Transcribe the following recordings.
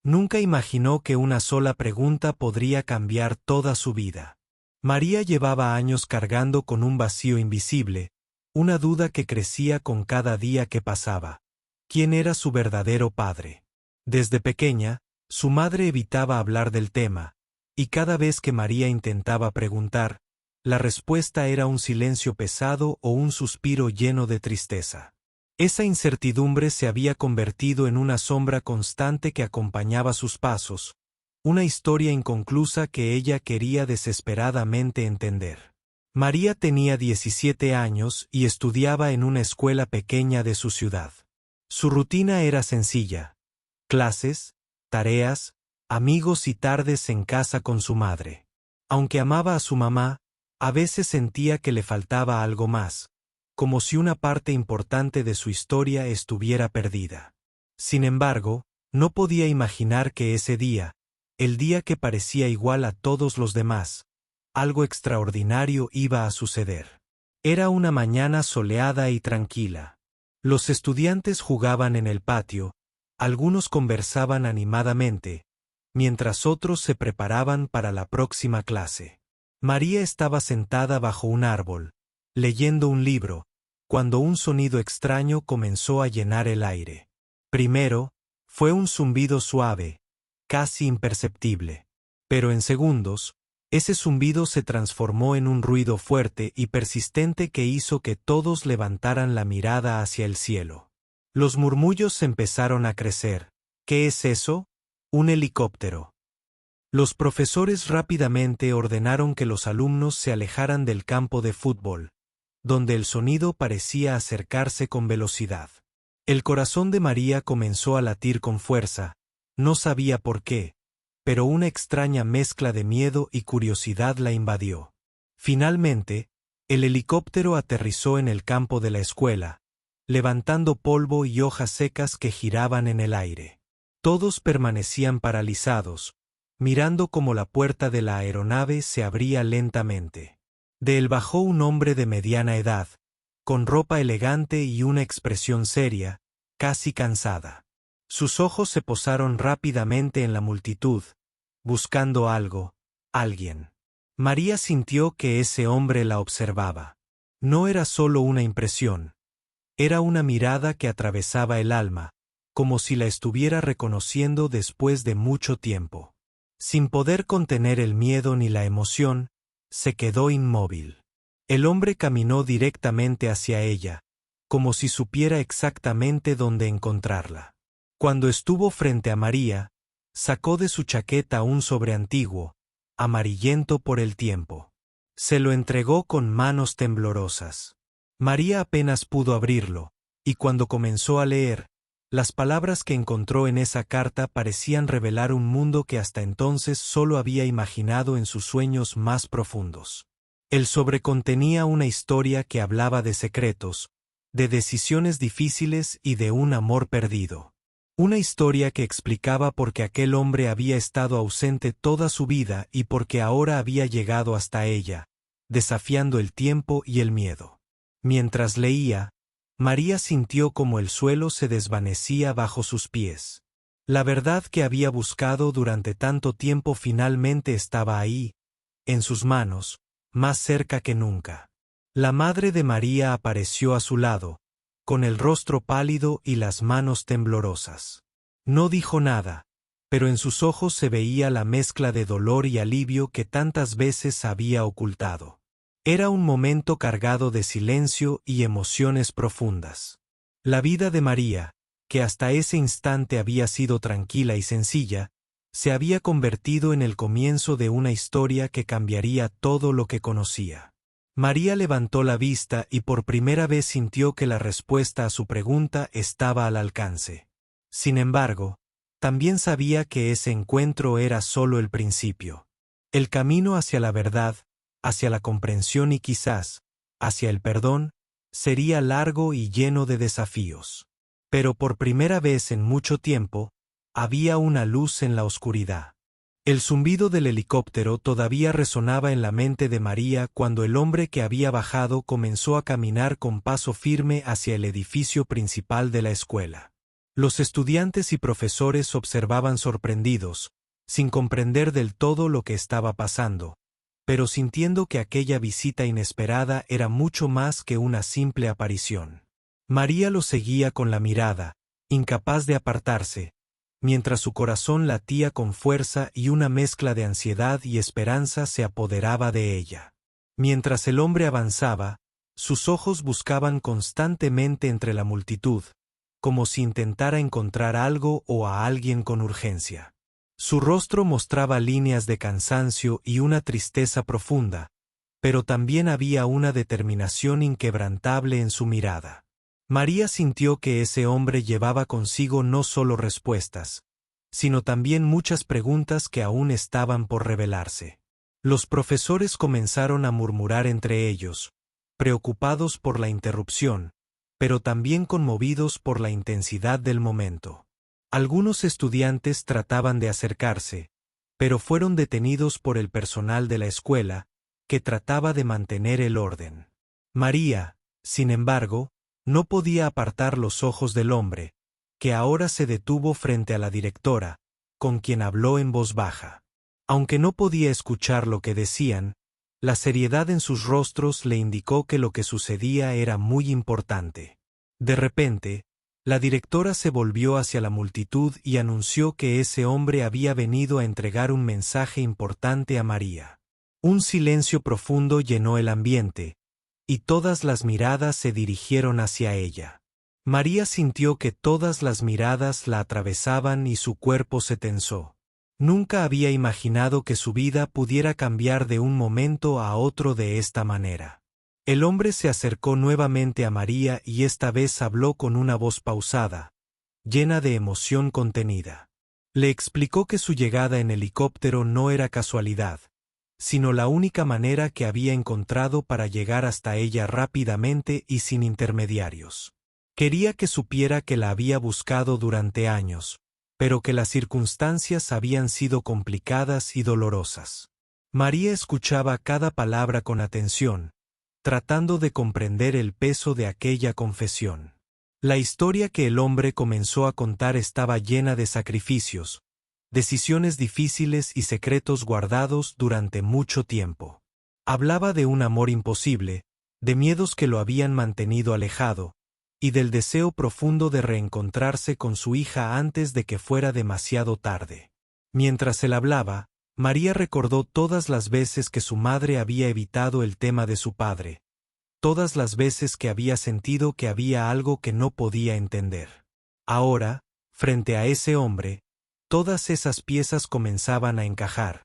Nunca imaginó que una sola pregunta podría cambiar toda su vida. María llevaba años cargando con un vacío invisible, una duda que crecía con cada día que pasaba. ¿Quién era su verdadero padre? Desde pequeña, su madre evitaba hablar del tema, y cada vez que María intentaba preguntar, la respuesta era un silencio pesado o un suspiro lleno de tristeza. Esa incertidumbre se había convertido en una sombra constante que acompañaba sus pasos, una historia inconclusa que ella quería desesperadamente entender. María tenía 17 años y estudiaba en una escuela pequeña de su ciudad. Su rutina era sencilla: clases, tareas, amigos y tardes en casa con su madre. Aunque amaba a su mamá, a veces sentía que le faltaba algo más, como si una parte importante de su historia estuviera perdida. Sin embargo, no podía imaginar que ese día, el día que parecía igual a todos los demás, algo extraordinario iba a suceder. Era una mañana soleada y tranquila. Los estudiantes jugaban en el patio, algunos conversaban animadamente, mientras otros se preparaban para la próxima clase. María estaba sentada bajo un árbol, leyendo un libro, cuando un sonido extraño comenzó a llenar el aire. Primero, fue un zumbido suave, casi imperceptible. Pero en segundos, ese zumbido se transformó en un ruido fuerte y persistente que hizo que todos levantaran la mirada hacia el cielo. Los murmullos empezaron a crecer. ¿Qué es eso? Un helicóptero. Los profesores rápidamente ordenaron que los alumnos se alejaran del campo de fútbol, donde el sonido parecía acercarse con velocidad. El corazón de María comenzó a latir con fuerza, no sabía por qué, pero una extraña mezcla de miedo y curiosidad la invadió. Finalmente, el helicóptero aterrizó en el campo de la escuela, levantando polvo y hojas secas que giraban en el aire. Todos permanecían paralizados, mirando cómo la puerta de la aeronave se abría lentamente. De él bajó un hombre de mediana edad, con ropa elegante y una expresión seria, casi cansada. Sus ojos se posaron rápidamente en la multitud, buscando algo, alguien. María sintió que ese hombre la observaba. No era solo una impresión, era una mirada que atravesaba el alma, como si la estuviera reconociendo después de mucho tiempo. Sin poder contener el miedo ni la emoción, se quedó inmóvil. El hombre caminó directamente hacia ella, como si supiera exactamente dónde encontrarla. Cuando estuvo frente a María, sacó de su chaqueta un sobre antiguo, amarillento por el tiempo. Se lo entregó con manos temblorosas. María apenas pudo abrirlo, y cuando comenzó a leer, las palabras que encontró en esa carta parecían revelar un mundo que hasta entonces solo había imaginado en sus sueños más profundos. El sobre contenía una historia que hablaba de secretos, de decisiones difíciles y de un amor perdido. Una historia que explicaba por qué aquel hombre había estado ausente toda su vida y por qué ahora había llegado hasta ella, desafiando el tiempo y el miedo. Mientras leía, María sintió como el suelo se desvanecía bajo sus pies. La verdad que había buscado durante tanto tiempo finalmente estaba ahí, en sus manos, más cerca que nunca. La madre de María apareció a su lado, con el rostro pálido y las manos temblorosas. No dijo nada, pero en sus ojos se veía la mezcla de dolor y alivio que tantas veces había ocultado. Era un momento cargado de silencio y emociones profundas. La vida de María, que hasta ese instante había sido tranquila y sencilla, se había convertido en el comienzo de una historia que cambiaría todo lo que conocía. María levantó la vista y por primera vez sintió que la respuesta a su pregunta estaba al alcance. Sin embargo, también sabía que ese encuentro era solo el principio. El camino hacia la verdad, hacia la comprensión y quizás, hacia el perdón, sería largo y lleno de desafíos. Pero por primera vez en mucho tiempo, había una luz en la oscuridad. El zumbido del helicóptero todavía resonaba en la mente de María cuando el hombre que había bajado comenzó a caminar con paso firme hacia el edificio principal de la escuela. Los estudiantes y profesores observaban sorprendidos, sin comprender del todo lo que estaba pasando, pero sintiendo que aquella visita inesperada era mucho más que una simple aparición. María lo seguía con la mirada, incapaz de apartarse, mientras su corazón latía con fuerza y una mezcla de ansiedad y esperanza se apoderaba de ella. Mientras el hombre avanzaba, sus ojos buscaban constantemente entre la multitud, como si intentara encontrar algo o a alguien con urgencia. Su rostro mostraba líneas de cansancio y una tristeza profunda, pero también había una determinación inquebrantable en su mirada. María sintió que ese hombre llevaba consigo no solo respuestas, sino también muchas preguntas que aún estaban por revelarse. Los profesores comenzaron a murmurar entre ellos, preocupados por la interrupción, pero también conmovidos por la intensidad del momento. Algunos estudiantes trataban de acercarse, pero fueron detenidos por el personal de la escuela, que trataba de mantener el orden. María, sin embargo, no podía apartar los ojos del hombre, que ahora se detuvo frente a la directora, con quien habló en voz baja. Aunque no podía escuchar lo que decían, la seriedad en sus rostros le indicó que lo que sucedía era muy importante. De repente, la directora se volvió hacia la multitud y anunció que ese hombre había venido a entregar un mensaje importante a María. Un silencio profundo llenó el ambiente, y todas las miradas se dirigieron hacia ella. María sintió que todas las miradas la atravesaban y su cuerpo se tensó. Nunca había imaginado que su vida pudiera cambiar de un momento a otro de esta manera. El hombre se acercó nuevamente a María y esta vez habló con una voz pausada, llena de emoción contenida. Le explicó que su llegada en helicóptero no era casualidad, sino la única manera que había encontrado para llegar hasta ella rápidamente y sin intermediarios. Quería que supiera que la había buscado durante años, pero que las circunstancias habían sido complicadas y dolorosas. María escuchaba cada palabra con atención, tratando de comprender el peso de aquella confesión. La historia que el hombre comenzó a contar estaba llena de sacrificios, decisiones difíciles y secretos guardados durante mucho tiempo. Hablaba de un amor imposible, de miedos que lo habían mantenido alejado, y del deseo profundo de reencontrarse con su hija antes de que fuera demasiado tarde. Mientras él hablaba, María recordó todas las veces que su madre había evitado el tema de su padre, todas las veces que había sentido que había algo que no podía entender. Ahora, frente a ese hombre, todas esas piezas comenzaban a encajar,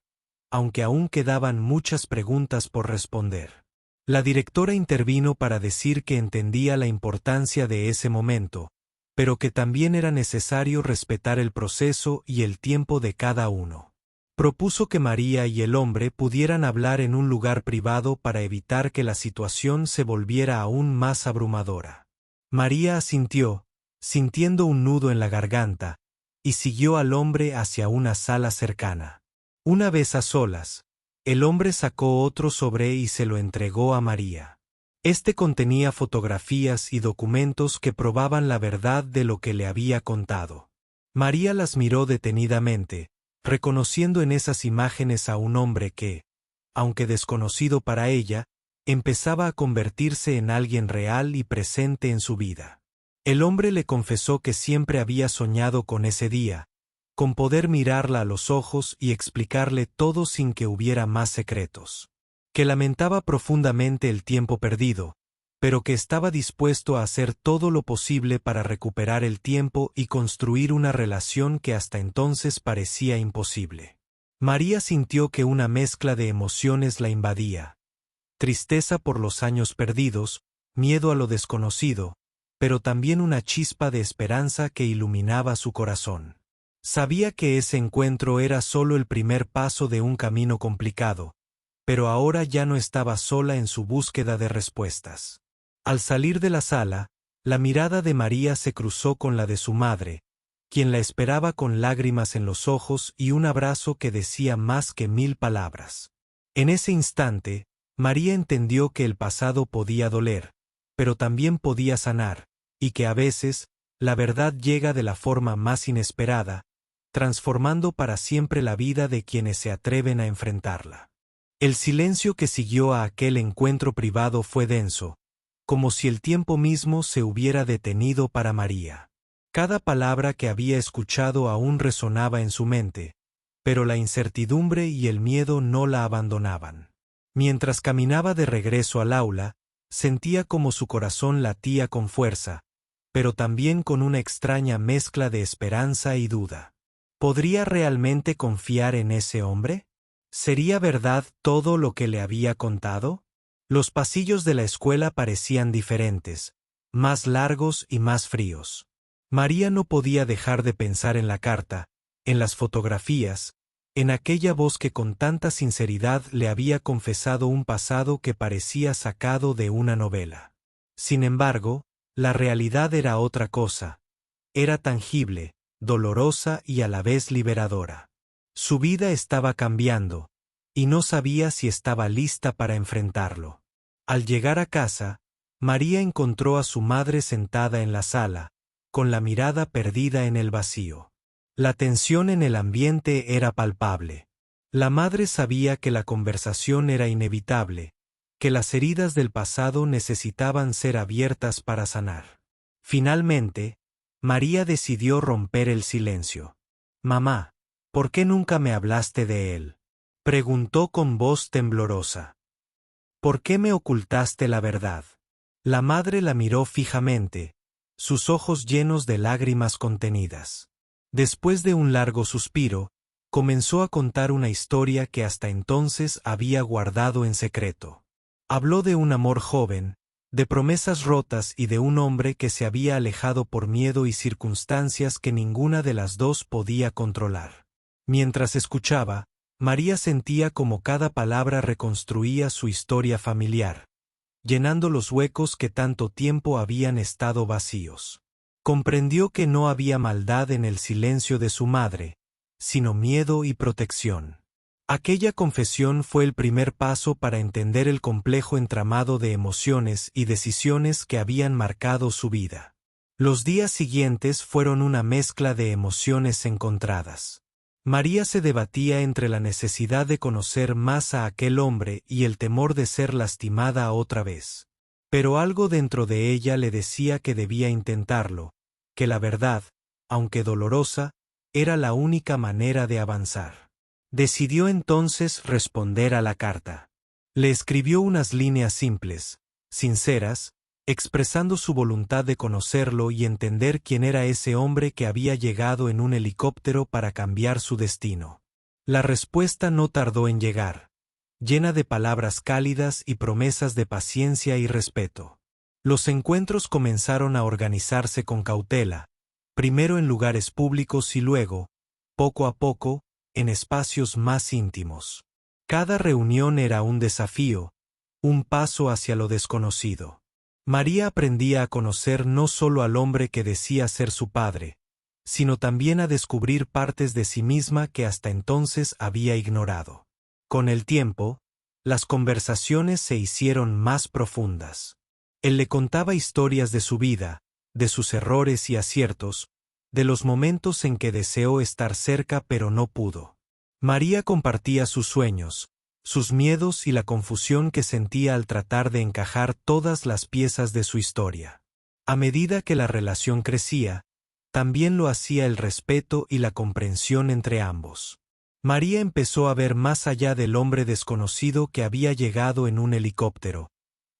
aunque aún quedaban muchas preguntas por responder. La directora intervino para decir que entendía la importancia de ese momento, pero que también era necesario respetar el proceso y el tiempo de cada uno. Propuso que María y el hombre pudieran hablar en un lugar privado para evitar que la situación se volviera aún más abrumadora. María asintió, sintiendo un nudo en la garganta, y siguió al hombre hacia una sala cercana. Una vez a solas, el hombre sacó otro sobre y se lo entregó a María. Este contenía fotografías y documentos que probaban la verdad de lo que le había contado. María las miró detenidamente, reconociendo en esas imágenes a un hombre que, aunque desconocido para ella, empezaba a convertirse en alguien real y presente en su vida. El hombre le confesó que siempre había soñado con ese día, con poder mirarla a los ojos y explicarle todo sin que hubiera más secretos. Que lamentaba profundamente el tiempo perdido, pero que estaba dispuesto a hacer todo lo posible para recuperar el tiempo y construir una relación que hasta entonces parecía imposible. María sintió que una mezcla de emociones la invadía. Tristeza por los años perdidos, miedo a lo desconocido, pero también una chispa de esperanza que iluminaba su corazón. Sabía que ese encuentro era solo el primer paso de un camino complicado, pero ahora ya no estaba sola en su búsqueda de respuestas. Al salir de la sala, la mirada de María se cruzó con la de su madre, quien la esperaba con lágrimas en los ojos y un abrazo que decía más que 1000 palabras. En ese instante, María entendió que el pasado podía doler, pero también podía sanar, y que a veces, la verdad llega de la forma más inesperada, transformando para siempre la vida de quienes se atreven a enfrentarla. El silencio que siguió a aquel encuentro privado fue denso, como si el tiempo mismo se hubiera detenido para María. Cada palabra que había escuchado aún resonaba en su mente, pero la incertidumbre y el miedo no la abandonaban. Mientras caminaba de regreso al aula, sentía como su corazón latía con fuerza, pero también con una extraña mezcla de esperanza y duda. ¿Podría realmente confiar en ese hombre? ¿Sería verdad todo lo que le había contado? Los pasillos de la escuela parecían diferentes, más largos y más fríos. María no podía dejar de pensar en la carta, en las fotografías, en aquella voz que con tanta sinceridad le había confesado un pasado que parecía sacado de una novela. Sin embargo, la realidad era otra cosa. Era tangible, dolorosa y a la vez liberadora. Su vida estaba cambiando, y no sabía si estaba lista para enfrentarlo. Al llegar a casa, María encontró a su madre sentada en la sala, con la mirada perdida en el vacío. La tensión en el ambiente era palpable. La madre sabía que la conversación era inevitable, que las heridas del pasado necesitaban ser abiertas para sanar. Finalmente, María decidió romper el silencio. «Mamá, ¿por qué nunca me hablaste de él?», preguntó con voz temblorosa. «¿Por qué me ocultaste la verdad?». La madre la miró fijamente, sus ojos llenos de lágrimas contenidas. Después de un largo suspiro, comenzó a contar una historia que hasta entonces había guardado en secreto. Habló de un amor joven, de promesas rotas y de un hombre que se había alejado por miedo y circunstancias que ninguna de las dos podía controlar. Mientras escuchaba, María sentía como cada palabra reconstruía su historia familiar, llenando los huecos que tanto tiempo habían estado vacíos. Comprendió que no había maldad en el silencio de su madre, sino miedo y protección. Aquella confesión fue el primer paso para entender el complejo entramado de emociones y decisiones que habían marcado su vida. Los días siguientes fueron una mezcla de emociones encontradas. María se debatía entre la necesidad de conocer más a aquel hombre y el temor de ser lastimada otra vez. Pero algo dentro de ella le decía que debía intentarlo, que la verdad, aunque dolorosa, era la única manera de avanzar. Decidió entonces responder a la carta. Le escribió unas líneas simples, sinceras, expresando su voluntad de conocerlo y entender quién era ese hombre que había llegado en un helicóptero para cambiar su destino. La respuesta no tardó en llegar, llena de palabras cálidas y promesas de paciencia y respeto. Los encuentros comenzaron a organizarse con cautela, primero en lugares públicos y luego, poco a poco, en espacios más íntimos. Cada reunión era un desafío, un paso hacia lo desconocido. María aprendía a conocer no solo al hombre que decía ser su padre, sino también a descubrir partes de sí misma que hasta entonces había ignorado. Con el tiempo, las conversaciones se hicieron más profundas. Él le contaba historias de su vida, de sus errores y aciertos, de los momentos en que deseó estar cerca pero no pudo. María compartía sus sueños, sus miedos y la confusión que sentía al tratar de encajar todas las piezas de su historia. A medida que la relación crecía, también lo hacía el respeto y la comprensión entre ambos. María empezó a ver más allá del hombre desconocido que había llegado en un helicóptero.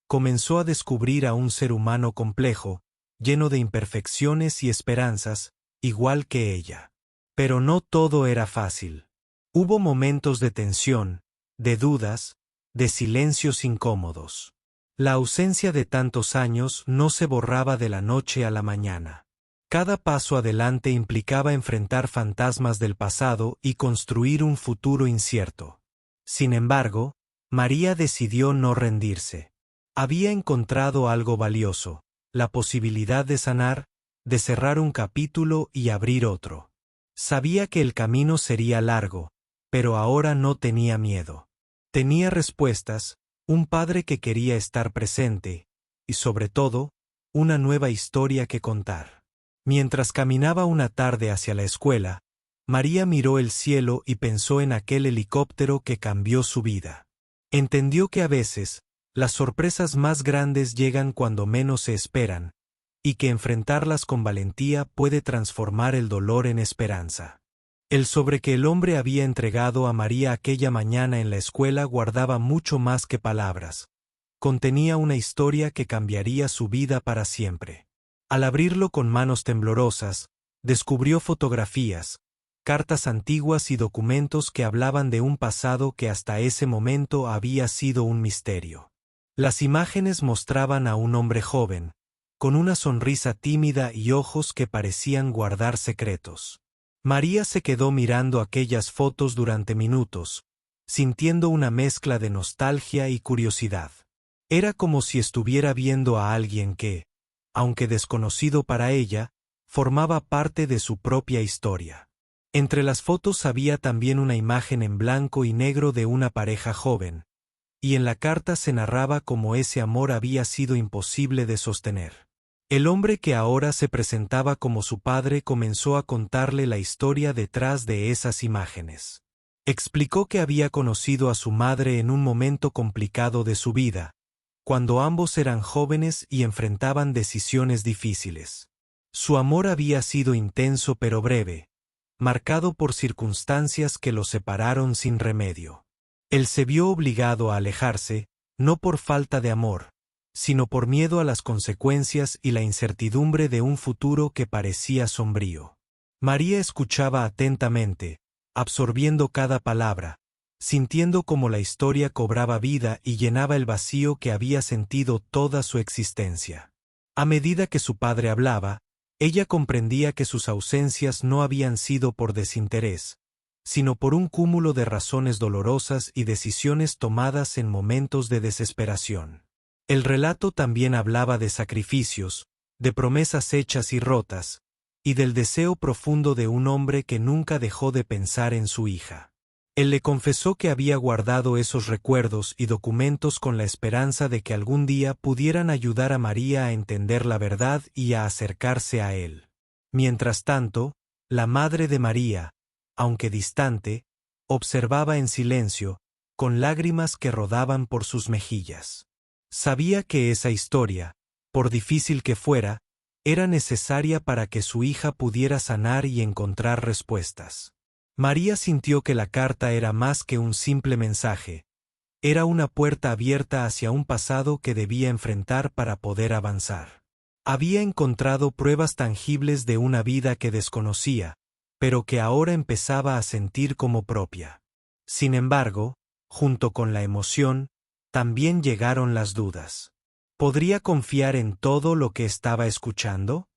Comenzó a descubrir a un ser humano complejo, lleno de imperfecciones y esperanzas, igual que ella. Pero no todo era fácil. Hubo momentos de tensión, de dudas, de silencios incómodos. La ausencia de tantos años no se borraba de la noche a la mañana. Cada paso adelante implicaba enfrentar fantasmas del pasado y construir un futuro incierto. Sin embargo, María decidió no rendirse. Había encontrado algo valioso, la posibilidad de sanar, de cerrar un capítulo y abrir otro. Sabía que el camino sería largo, pero ahora no tenía miedo. Tenía respuestas, un padre que quería estar presente, y sobre todo, una nueva historia que contar. Mientras caminaba una tarde hacia la escuela, María miró el cielo y pensó en aquel helicóptero que cambió su vida. Entendió que a veces, las sorpresas más grandes llegan cuando menos se esperan, y que enfrentarlas con valentía puede transformar el dolor en esperanza. El sobre que el hombre había entregado a María aquella mañana en la escuela guardaba mucho más que palabras. Contenía una historia que cambiaría su vida para siempre. Al abrirlo con manos temblorosas, descubrió fotografías, cartas antiguas y documentos que hablaban de un pasado que hasta ese momento había sido un misterio. Las imágenes mostraban a un hombre joven, con una sonrisa tímida y ojos que parecían guardar secretos. María se quedó mirando aquellas fotos durante minutos, sintiendo una mezcla de nostalgia y curiosidad. Era como si estuviera viendo a alguien que, aunque desconocido para ella, formaba parte de su propia historia. Entre las fotos había también una imagen en blanco y negro de una pareja joven, y en la carta se narraba cómo ese amor había sido imposible de sostener. El hombre que ahora se presentaba como su padre comenzó a contarle la historia detrás de esas imágenes. Explicó que había conocido a su madre en un momento complicado de su vida, cuando ambos eran jóvenes y enfrentaban decisiones difíciles. Su amor había sido intenso pero breve, marcado por circunstancias que lo separaron sin remedio. Él se vio obligado a alejarse, no por falta de amor, sino por miedo a las consecuencias y la incertidumbre de un futuro que parecía sombrío. María escuchaba atentamente, absorbiendo cada palabra, sintiendo cómo la historia cobraba vida y llenaba el vacío que había sentido toda su existencia. A medida que su padre hablaba, ella comprendía que sus ausencias no habían sido por desinterés, sino por un cúmulo de razones dolorosas y decisiones tomadas en momentos de desesperación. El relato también hablaba de sacrificios, de promesas hechas y rotas, y del deseo profundo de un hombre que nunca dejó de pensar en su hija. Él le confesó que había guardado esos recuerdos y documentos con la esperanza de que algún día pudieran ayudar a María a entender la verdad y a acercarse a él. Mientras tanto, la madre de María, aunque distante, observaba en silencio, con lágrimas que rodaban por sus mejillas. Sabía que esa historia, por difícil que fuera, era necesaria para que su hija pudiera sanar y encontrar respuestas. María sintió que la carta era más que un simple mensaje, era una puerta abierta hacia un pasado que debía enfrentar para poder avanzar. Había encontrado pruebas tangibles de una vida que desconocía, pero que ahora empezaba a sentir como propia. Sin embargo, junto con la emoción, también llegaron las dudas. ¿Podría confiar en todo lo que estaba escuchando?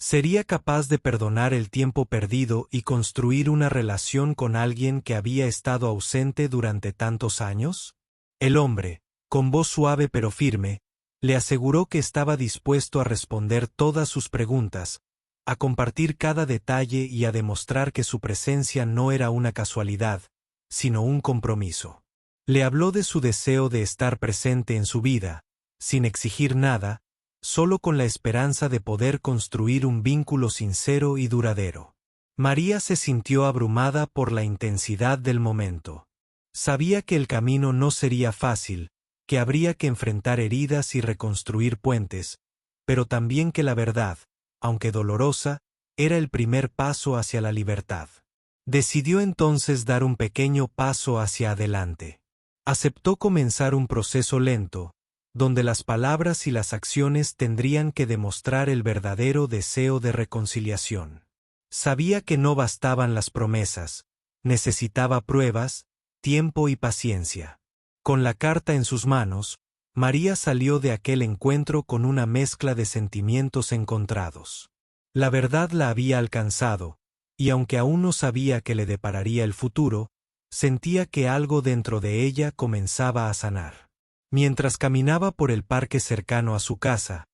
¿Sería capaz de perdonar el tiempo perdido y construir una relación con alguien que había estado ausente durante tantos años? El hombre, con voz suave pero firme, le aseguró que estaba dispuesto a responder todas sus preguntas, a compartir cada detalle y a demostrar que su presencia no era una casualidad, sino un compromiso. Le habló de su deseo de estar presente en su vida, sin exigir nada, solo con la esperanza de poder construir un vínculo sincero y duradero. María se sintió abrumada por la intensidad del momento. Sabía que el camino no sería fácil, que habría que enfrentar heridas y reconstruir puentes, pero también que la verdad, aunque dolorosa, era el primer paso hacia la libertad. Decidió entonces dar un pequeño paso hacia adelante. Aceptó comenzar un proceso lento, donde las palabras y las acciones tendrían que demostrar el verdadero deseo de reconciliación. Sabía que no bastaban las promesas, necesitaba pruebas, tiempo y paciencia. Con la carta en sus manos, María salió de aquel encuentro con una mezcla de sentimientos encontrados. La verdad la había alcanzado, y aunque aún no sabía qué le depararía el futuro, sentía que algo dentro de ella comenzaba a sanar. Mientras caminaba por el parque cercano a su casa,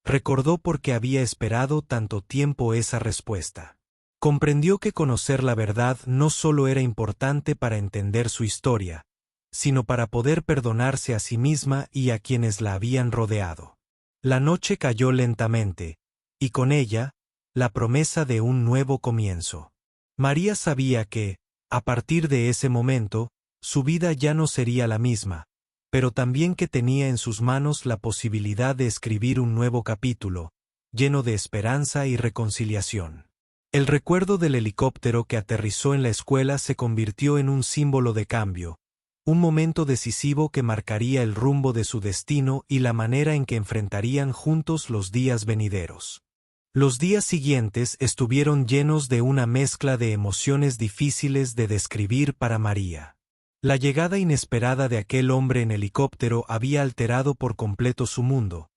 recordó por qué había esperado tanto tiempo esa respuesta. Comprendió que conocer la verdad no solo era importante para entender su historia, sino para poder perdonarse a sí misma y a quienes la habían rodeado. La noche cayó lentamente, y con ella, la promesa de un nuevo comienzo. María sabía que, a partir de ese momento, su vida ya no sería la misma, pero también que tenía en sus manos la posibilidad de escribir un nuevo capítulo, lleno de esperanza y reconciliación. El recuerdo del helicóptero que aterrizó en la escuela se convirtió en un símbolo de cambio, un momento decisivo que marcaría el rumbo de su destino y la manera en que enfrentarían juntos los días venideros. Los días siguientes estuvieron llenos de una mezcla de emociones difíciles de describir para María. La llegada inesperada de aquel hombre en helicóptero había alterado por completo su mundo,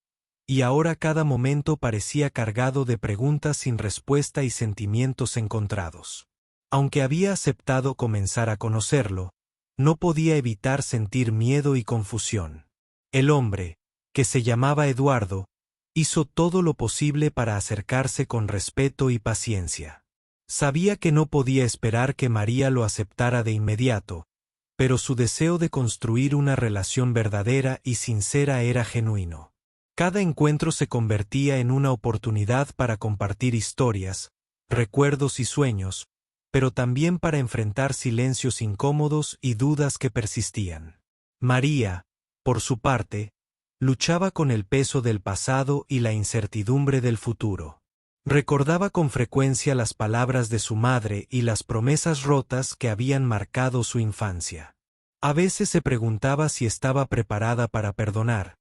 y ahora cada momento parecía cargado de preguntas sin respuesta y sentimientos encontrados. Aunque había aceptado comenzar a conocerlo, no podía evitar sentir miedo y confusión. El hombre, que se llamaba Eduardo, hizo todo lo posible para acercarse con respeto y paciencia. Sabía que no podía esperar que María lo aceptara de inmediato, pero su deseo de construir una relación verdadera y sincera era genuino. Cada encuentro se convertía en una oportunidad para compartir historias, recuerdos y sueños, pero también para enfrentar silencios incómodos y dudas que persistían. María, por su parte, luchaba con el peso del pasado y la incertidumbre del futuro. Recordaba con frecuencia las palabras de su madre y las promesas rotas que habían marcado su infancia. A veces se preguntaba si estaba preparada para perdonar,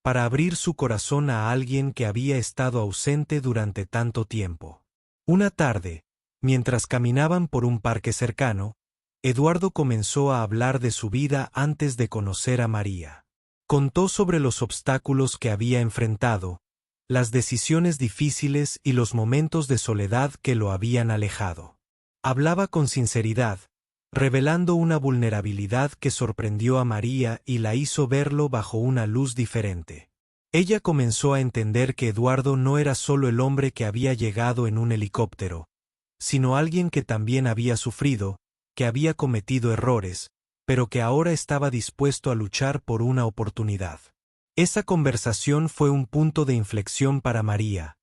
para abrir su corazón a alguien que había estado ausente durante tanto tiempo. Una tarde, mientras caminaban por un parque cercano, Eduardo comenzó a hablar de su vida antes de conocer a María. Contó sobre los obstáculos que había enfrentado, las decisiones difíciles y los momentos de soledad que lo habían alejado. Hablaba con sinceridad, revelando una vulnerabilidad que sorprendió a María y la hizo verlo bajo una luz diferente. Ella comenzó a entender que Eduardo no era solo el hombre que había llegado en un helicóptero, sino alguien que también había sufrido, que había cometido errores, pero que ahora estaba dispuesto a luchar por una oportunidad. Esa conversación fue un punto de inflexión para María.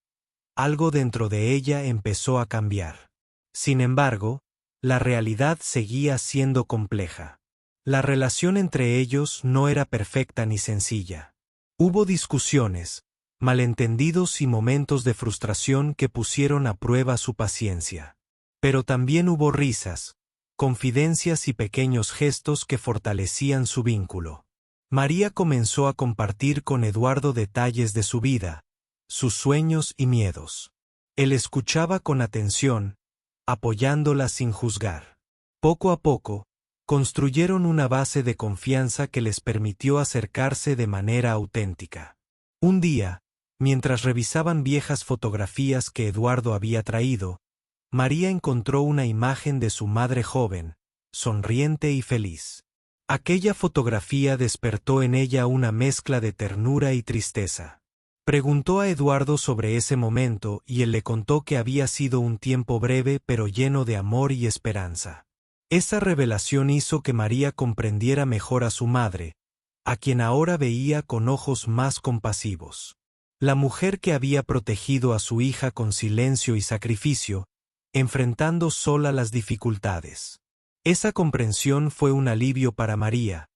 Algo dentro de ella empezó a cambiar. Sin embargo, la realidad seguía siendo compleja. La relación entre ellos no era perfecta ni sencilla. Hubo discusiones, malentendidos y momentos de frustración que pusieron a prueba su paciencia. Pero también hubo risas, confidencias y pequeños gestos que fortalecían su vínculo. María comenzó a compartir con Eduardo detalles de su vida, sus sueños y miedos. Él escuchaba con atención, apoyándola sin juzgar. Poco a poco, construyeron una base de confianza que les permitió acercarse de manera auténtica. Un día, mientras revisaban viejas fotografías que Eduardo había traído, María encontró una imagen de su madre joven, sonriente y feliz. Aquella fotografía despertó en ella una mezcla de ternura y tristeza. Preguntó a Eduardo sobre ese momento y él le contó que había sido un tiempo breve pero lleno de amor y esperanza. Esa revelación hizo que María comprendiera mejor a su madre, a quien ahora veía con ojos más compasivos. La mujer que había protegido a su hija con silencio y sacrificio, enfrentando sola las dificultades. Esa comprensión fue un alivio para María,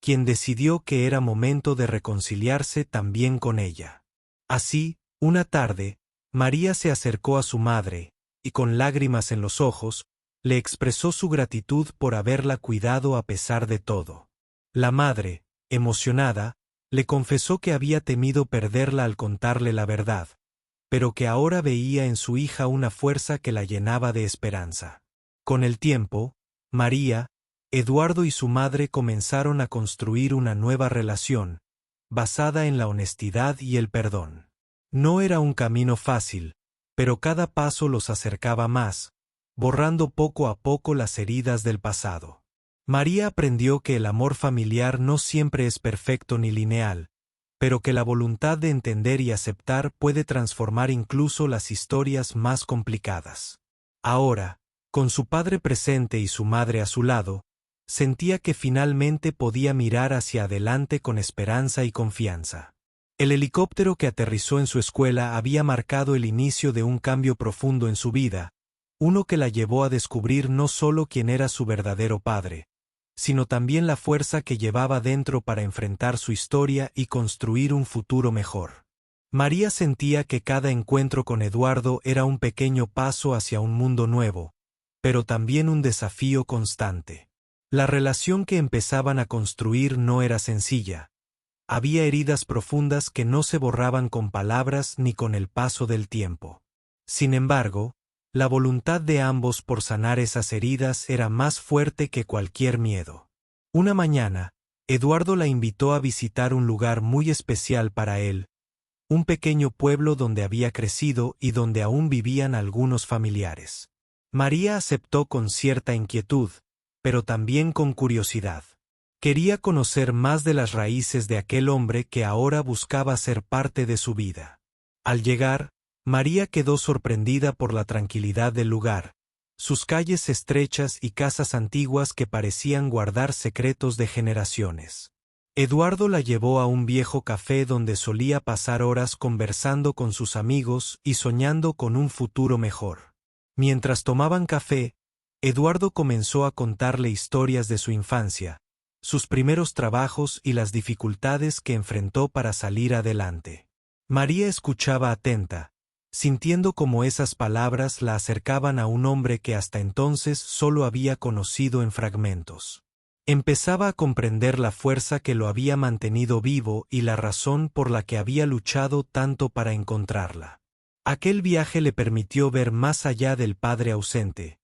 quien decidió que era momento de reconciliarse también con ella. Así, una tarde, María se acercó a su madre, y con lágrimas en los ojos, le expresó su gratitud por haberla cuidado a pesar de todo. La madre, emocionada, le confesó que había temido perderla al contarle la verdad, pero que ahora veía en su hija una fuerza que la llenaba de esperanza. Con el tiempo, María, Eduardo y su madre comenzaron a construir una nueva relación, basada en la honestidad y el perdón. No era un camino fácil, pero cada paso los acercaba más, borrando poco a poco las heridas del pasado. María aprendió que el amor familiar no siempre es perfecto ni lineal, pero que la voluntad de entender y aceptar puede transformar incluso las historias más complicadas. Ahora, con su padre presente y su madre a su lado, sentía que finalmente podía mirar hacia adelante con esperanza y confianza. El helicóptero que aterrizó en su escuela había marcado el inicio de un cambio profundo en su vida, uno que la llevó a descubrir no solo quién era su verdadero padre, sino también la fuerza que llevaba dentro para enfrentar su historia y construir un futuro mejor. María sentía que cada encuentro con Eduardo era un pequeño paso hacia un mundo nuevo, pero también un desafío constante. La relación que empezaban a construir no era sencilla. Había heridas profundas que no se borraban con palabras ni con el paso del tiempo. Sin embargo, la voluntad de ambos por sanar esas heridas era más fuerte que cualquier miedo. Una mañana, Eduardo la invitó a visitar un lugar muy especial para él, un pequeño pueblo donde había crecido y donde aún vivían algunos familiares. María aceptó con cierta inquietud, pero también con curiosidad. Quería conocer más de las raíces de aquel hombre que ahora buscaba ser parte de su vida. Al llegar, María quedó sorprendida por la tranquilidad del lugar, sus calles estrechas y casas antiguas que parecían guardar secretos de generaciones. Eduardo la llevó a un viejo café donde solía pasar horas conversando con sus amigos y soñando con un futuro mejor. Mientras tomaban café, Eduardo comenzó a contarle historias de su infancia, sus primeros trabajos y las dificultades que enfrentó para salir adelante. María escuchaba atenta, sintiendo cómo esas palabras la acercaban a un hombre que hasta entonces solo había conocido en fragmentos. Empezaba a comprender la fuerza que lo había mantenido vivo y la razón por la que había luchado tanto para encontrarla. Aquel viaje le permitió ver más allá del padre ausente.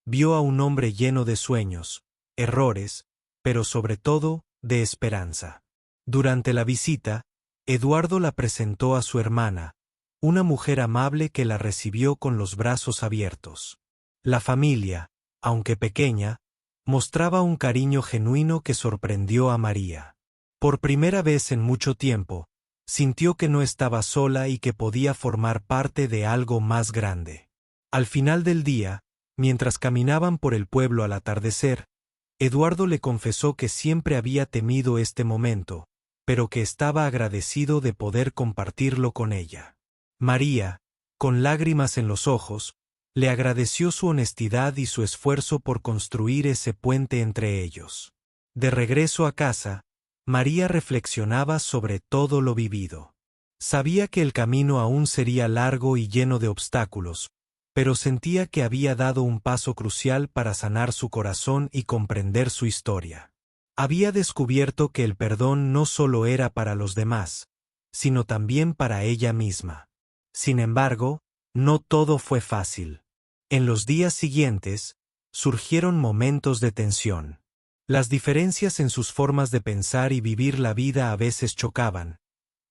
Vio a un hombre lleno de sueños, errores, pero sobre todo, de esperanza. Durante la visita, Eduardo la presentó a su hermana, una mujer amable que la recibió con los brazos abiertos. La familia, aunque pequeña, mostraba un cariño genuino que sorprendió a María. Por primera vez en mucho tiempo, sintió que no estaba sola y que podía formar parte de algo más grande. Al final del día, mientras caminaban por el pueblo al atardecer, Eduardo le confesó que siempre había temido este momento, pero que estaba agradecido de poder compartirlo con ella. María, con lágrimas en los ojos, le agradeció su honestidad y su esfuerzo por construir ese puente entre ellos. De regreso a casa, María reflexionaba sobre todo lo vivido. Sabía que el camino aún sería largo y lleno de obstáculos, pero sentía que había dado un paso crucial para sanar su corazón y comprender su historia. Había descubierto que el perdón no solo era para los demás, sino también para ella misma. Sin embargo, no todo fue fácil. En los días siguientes, surgieron momentos de tensión. Las diferencias en sus formas de pensar y vivir la vida a veces chocaban,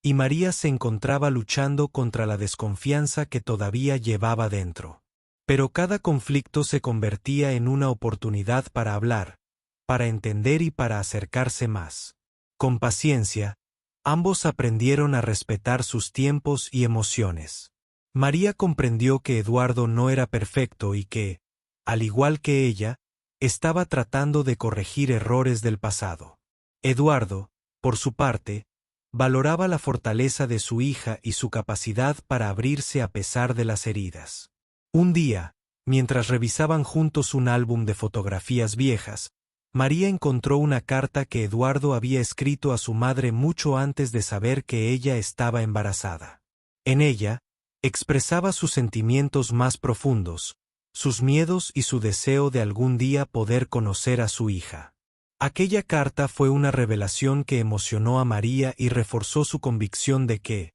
y María se encontraba luchando contra la desconfianza que todavía llevaba dentro. Pero cada conflicto se convertía en una oportunidad para hablar, para entender y para acercarse más. Con paciencia, ambos aprendieron a respetar sus tiempos y emociones. María comprendió que Eduardo no era perfecto y que, al igual que ella, estaba tratando de corregir errores del pasado. Eduardo, por su parte, valoraba la fortaleza de su hija y su capacidad para abrirse a pesar de las heridas. Un día, mientras revisaban juntos un álbum de fotografías viejas, María encontró una carta que Eduardo había escrito a su madre mucho antes de saber que ella estaba embarazada. En ella, expresaba sus sentimientos más profundos, sus miedos y su deseo de algún día poder conocer a su hija. Aquella carta fue una revelación que emocionó a María y reforzó su convicción de que,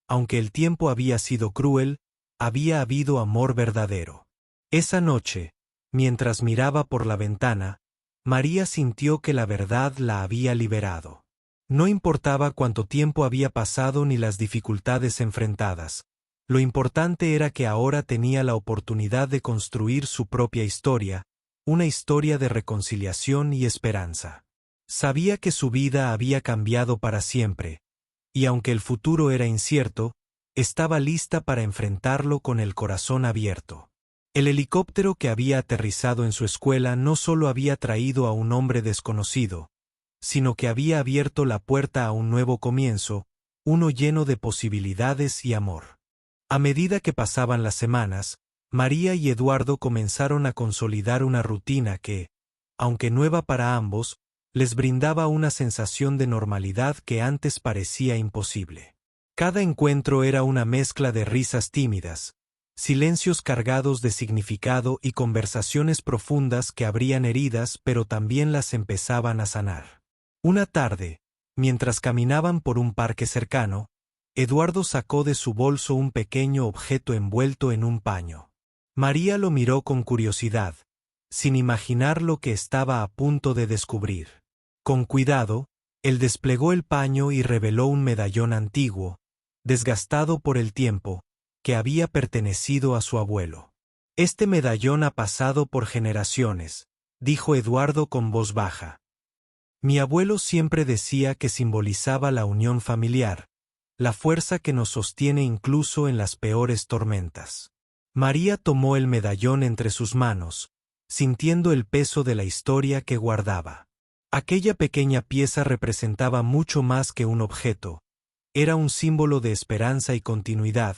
aunque el tiempo había sido cruel, había habido amor verdadero. Esa noche, mientras miraba por la ventana, María sintió que la verdad la había liberado. No importaba cuánto tiempo había pasado ni las dificultades enfrentadas. Lo importante era que ahora tenía la oportunidad de construir su propia historia, una historia de reconciliación y esperanza. Sabía que su vida había cambiado para siempre, y aunque el futuro era incierto, estaba lista para enfrentarlo con el corazón abierto. El helicóptero que había aterrizado en su escuela no solo había traído a un hombre desconocido, sino que había abierto la puerta a un nuevo comienzo, uno lleno de posibilidades y amor. A medida que pasaban las semanas, María y Eduardo comenzaron a consolidar una rutina que, aunque nueva para ambos, les brindaba una sensación de normalidad que antes parecía imposible. Cada encuentro era una mezcla de risas tímidas, silencios cargados de significado y conversaciones profundas que abrían heridas pero también las empezaban a sanar. Una tarde, mientras caminaban por un parque cercano, Eduardo sacó de su bolso un pequeño objeto envuelto en un paño. María lo miró con curiosidad, sin imaginar lo que estaba a punto de descubrir. Con cuidado, él desplegó el paño y reveló un medallón antiguo, desgastado por el tiempo, que había pertenecido a su abuelo. Este medallón ha pasado por generaciones, dijo Eduardo con voz baja. Mi abuelo siempre decía que simbolizaba la unión familiar, la fuerza que nos sostiene incluso en las peores tormentas. María tomó el medallón entre sus manos, sintiendo el peso de la historia que guardaba. Aquella pequeña pieza representaba mucho más que un objeto. Era un símbolo de esperanza y continuidad,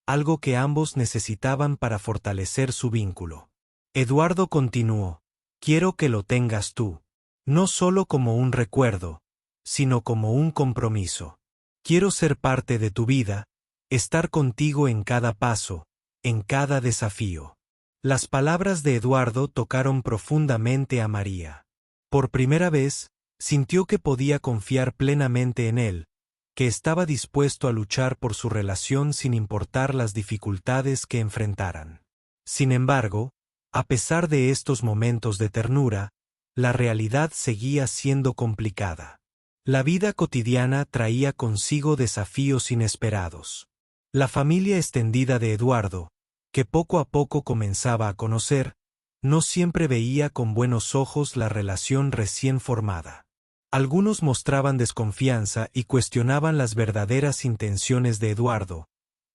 algo que ambos necesitaban para fortalecer su vínculo. Eduardo continuó: quiero que lo tengas tú, no solo como un recuerdo, sino como un compromiso. Quiero ser parte de tu vida, estar contigo en cada paso, en cada desafío. Las palabras de Eduardo tocaron profundamente a María. Por primera vez, sintió que podía confiar plenamente en él, que estaba dispuesto a luchar por su relación sin importar las dificultades que enfrentaran. Sin embargo, a pesar de estos momentos de ternura, la realidad seguía siendo complicada. La vida cotidiana traía consigo desafíos inesperados. La familia extendida de Eduardo, que poco a poco comenzaba a conocer, no siempre veía con buenos ojos la relación recién formada. Algunos mostraban desconfianza y cuestionaban las verdaderas intenciones de Eduardo,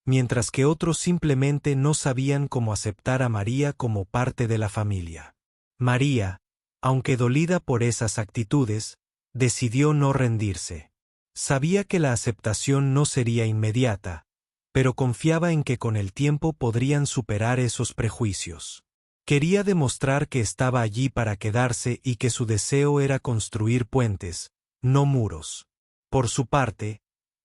mientras que otros simplemente no sabían cómo aceptar a María como parte de la familia. María, aunque dolida por esas actitudes, decidió no rendirse. Sabía que la aceptación no sería inmediata, pero confiaba en que con el tiempo podrían superar esos prejuicios. Quería demostrar que estaba allí para quedarse y que su deseo era construir puentes, no muros. Por su parte,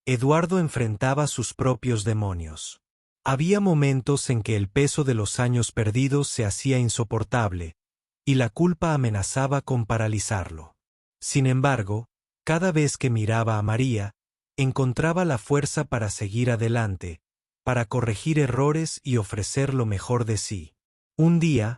Eduardo enfrentaba sus propios demonios. Había momentos en que el peso de los años perdidos se hacía insoportable, y la culpa amenazaba con paralizarlo. Sin embargo, cada vez que miraba a María, encontraba la fuerza para seguir adelante, para corregir errores y ofrecer lo mejor de sí. Un día,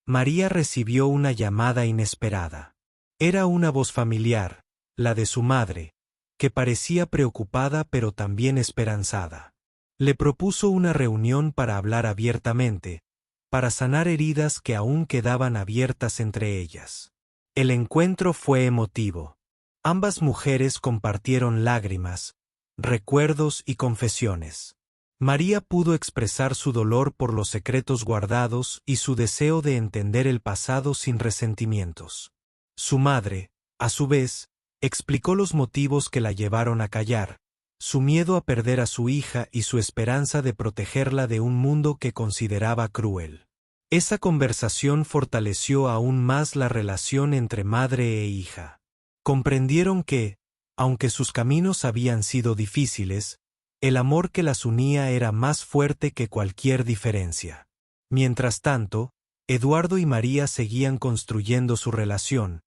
María recibió una llamada inesperada. Era una voz familiar, la de su madre, que parecía preocupada pero también esperanzada. Le propuso una reunión para hablar abiertamente, para sanar heridas que aún quedaban abiertas entre ellas. El encuentro fue emotivo. Ambas mujeres compartieron lágrimas, recuerdos y confesiones. María pudo expresar su dolor por los secretos guardados y su deseo de entender el pasado sin resentimientos. Su madre, a su vez, explicó los motivos que la llevaron a callar, su miedo a perder a su hija y su esperanza de protegerla de un mundo que consideraba cruel. Esa conversación fortaleció aún más la relación entre madre e hija. Comprendieron que, aunque sus caminos habían sido difíciles, el amor que las unía era más fuerte que cualquier diferencia. Mientras tanto, Eduardo y María seguían construyendo su relación,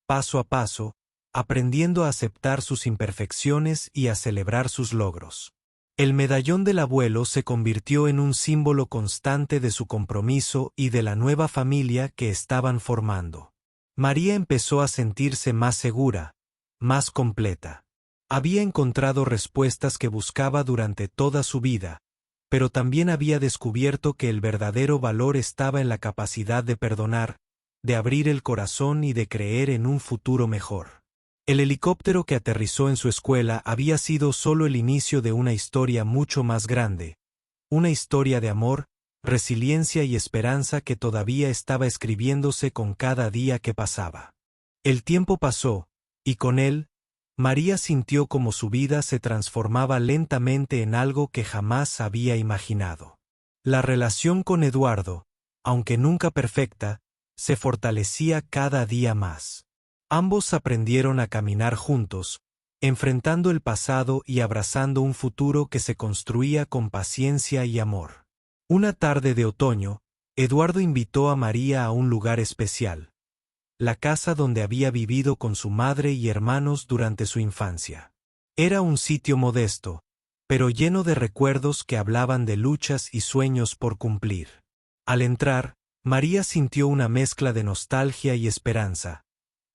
paso a paso, aprendiendo a aceptar sus imperfecciones y a celebrar sus logros. El medallón del abuelo se convirtió en un símbolo constante de su compromiso y de la nueva familia que estaban formando. María empezó a sentirse más segura, más completa. Había encontrado respuestas que buscaba durante toda su vida, pero también había descubierto que el verdadero valor estaba en la capacidad de perdonar, de abrir el corazón y de creer en un futuro mejor. El helicóptero que aterrizó en su escuela había sido solo el inicio de una historia mucho más grande, una historia de amor, resiliencia y esperanza que todavía estaba escribiéndose con cada día que pasaba. El tiempo pasó, y con él, María sintió como su vida se transformaba lentamente en algo que jamás había imaginado. La relación con Eduardo, aunque nunca perfecta, se fortalecía cada día más. Ambos aprendieron a caminar juntos, enfrentando el pasado y abrazando un futuro que se construía con paciencia y amor. Una tarde de otoño, Eduardo invitó a María a un lugar especial, la casa donde había vivido con su madre y hermanos durante su infancia. Era un sitio modesto, pero lleno de recuerdos que hablaban de luchas y sueños por cumplir. Al entrar, María sintió una mezcla de nostalgia y esperanza.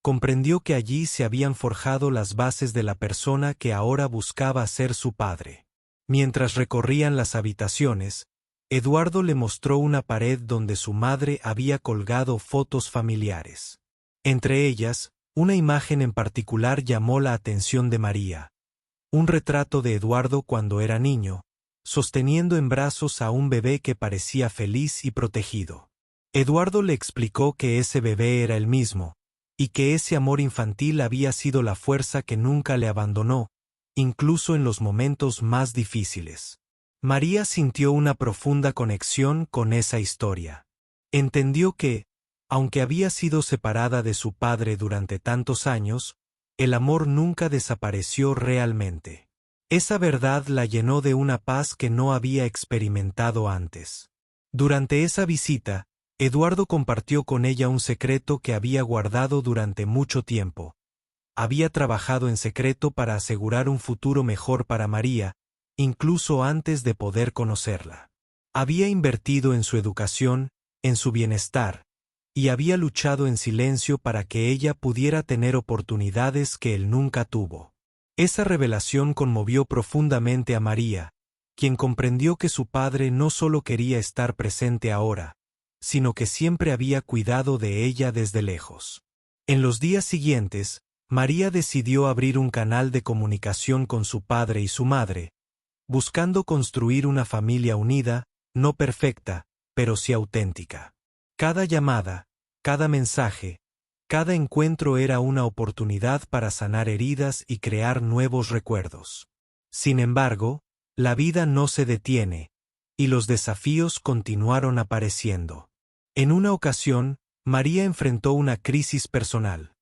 Comprendió que allí se habían forjado las bases de la persona que ahora buscaba ser su padre. Mientras recorrían las habitaciones, Eduardo le mostró una pared donde su madre había colgado fotos familiares. Entre ellas, una imagen en particular llamó la atención de María. Un retrato de Eduardo cuando era niño, sosteniendo en brazos a un bebé que parecía feliz y protegido. Eduardo le explicó que ese bebé era el mismo, y que ese amor infantil había sido la fuerza que nunca le abandonó, incluso en los momentos más difíciles. María sintió una profunda conexión con esa historia. Entendió que, aunque había sido separada de su padre durante tantos años, el amor nunca desapareció realmente. Esa verdad la llenó de una paz que no había experimentado antes. Durante esa visita, Eduardo compartió con ella un secreto que había guardado durante mucho tiempo. Había trabajado en secreto para asegurar un futuro mejor para María, incluso antes de poder conocerla. Había invertido en su educación, en su bienestar, y había luchado en silencio para que ella pudiera tener oportunidades que él nunca tuvo. Esa revelación conmovió profundamente a María, quien comprendió que su padre no solo quería estar presente ahora, sino que siempre había cuidado de ella desde lejos. En los días siguientes, María decidió abrir un canal de comunicación con su padre y su madre, buscando construir una familia unida, no perfecta, pero sí auténtica. Cada llamada, cada mensaje, cada encuentro era una oportunidad para sanar heridas y crear nuevos recuerdos. Sin embargo, la vida no se detiene, y los desafíos continuaron apareciendo. En una ocasión, María enfrentó una crisis personal.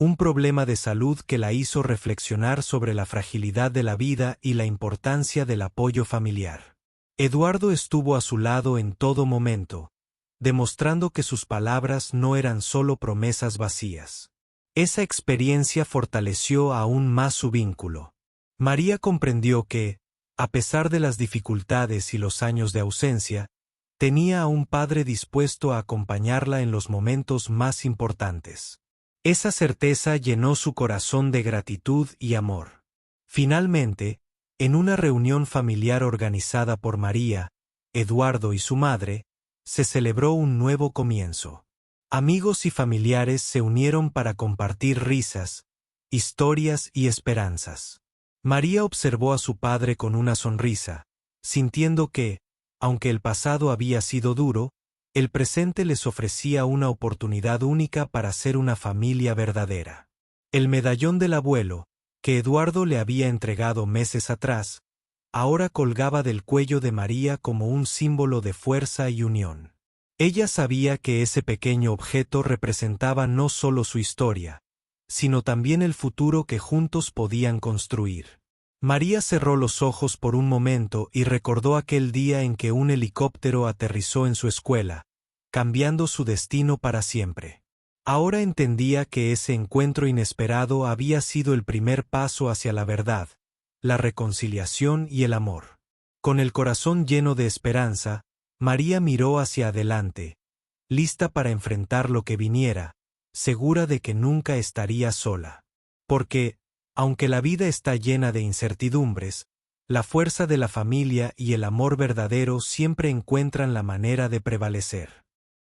Un problema de salud que la hizo reflexionar sobre la fragilidad de la vida y la importancia del apoyo familiar. Eduardo estuvo a su lado en todo momento, demostrando que sus palabras no eran solo promesas vacías. Esa experiencia fortaleció aún más su vínculo. María comprendió que, a pesar de las dificultades y los años de ausencia, tenía a un padre dispuesto a acompañarla en los momentos más importantes. Esa certeza llenó su corazón de gratitud y amor. Finalmente, en una reunión familiar organizada por María, Eduardo y su madre, se celebró un nuevo comienzo. Amigos y familiares se unieron para compartir risas, historias y esperanzas. María observó a su padre con una sonrisa, sintiendo que, aunque el pasado había sido duro, el presente les ofrecía una oportunidad única para ser una familia verdadera. El medallón del abuelo, que Eduardo le había entregado meses atrás, ahora colgaba del cuello de María como un símbolo de fuerza y unión. Ella sabía que ese pequeño objeto representaba no solo su historia, sino también el futuro que juntos podían construir. María cerró los ojos por un momento y recordó aquel día en que un helicóptero aterrizó en su escuela, cambiando su destino para siempre. Ahora entendía que ese encuentro inesperado había sido el primer paso hacia la verdad, la reconciliación y el amor. Con el corazón lleno de esperanza, María miró hacia adelante, lista para enfrentar lo que viniera, segura de que nunca estaría sola. Porque, aunque la vida está llena de incertidumbres, la fuerza de la familia y el amor verdadero siempre encuentran la manera de prevalecer.